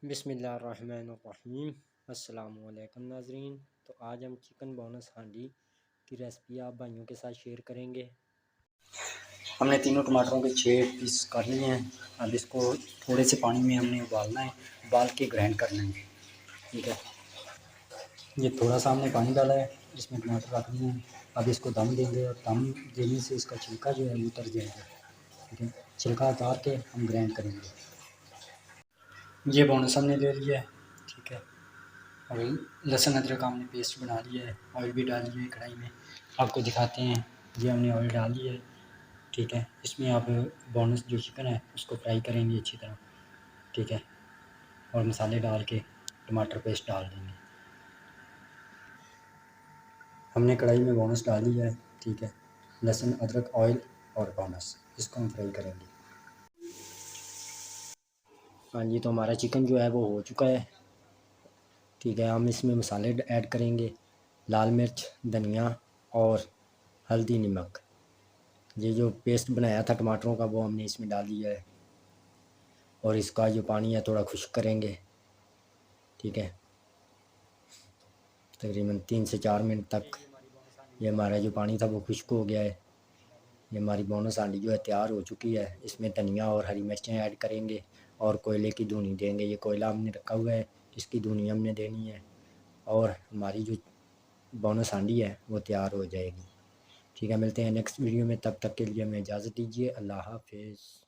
बिस्मिल्लाहिर्रहमानिर्रहीम। अस्सलामुअलैकुम नाज़रीन। तो आज हम चिकन बोनस हांडी की रेसिपी आप भाइयों के साथ शेयर करेंगे। हमने तीनों टमाटरों के 6 पीस कर लिए हैं। अब इसको थोड़े से पानी में हमने उबालना है, उबाल के ग्राइंड करना है। ठीक है, ये थोड़ा सा हमने पानी डाला है, इसमें टमाटर रख दिए हैं। अब इसको दम देंगे और दम देने से इसका छिलका जो है वो उतर जाएगा। ठीक है, छिलका उतार के हम ग्राइंड करेंगे। ये बोनस हमने ले लिया है। ठीक है, और लहसुन अदरक हमने पेस्ट बना लिया है। ऑयल भी डाल लिया है कढ़ाई में, आपको दिखाते हैं। ये हमने ऑयल डाल लिया है। ठीक है, इसमें आप बोनस जो चिकन है उसको फ्राई करेंगे अच्छी तरह। ठीक है, और मसाले डाल के टमाटर पेस्ट डाल देंगे। हमने कढ़ाई में बोनस डाल दिया है। ठीक है, लहसुन अदरक ऑयल और बोनस, इसको हम फ्राई करेंगे। हाँ जी, तो हमारा चिकन जो है वो हो चुका है। ठीक है, हम इसमें मसाले ऐड करेंगे, लाल मिर्च, धनिया और हल्दी, नमक। ये जो पेस्ट बनाया था टमाटरों का वो हमने इसमें डाल दिया है और इसका जो पानी है थोड़ा खुश्क करेंगे। ठीक है, तकरीबन 3 से 4 मिनट तक ये हमारा जो पानी था वो खुश्क हो गया है। ये हमारी बोनस हांडी जो है तैयार हो चुकी है। इसमें धनिया और हरी मिर्चें ऐड करेंगे और कोयले की धुनी देंगे। ये कोयला हमने रखा हुआ है, इसकी धुनी हमने देनी है और हमारी जो बोनस हांडी है वो तैयार हो जाएगी। ठीक है, मिलते हैं नेक्स्ट वीडियो में, तब तक के लिए हमें इजाज़त दीजिए। अल्लाह हाफ़िज़।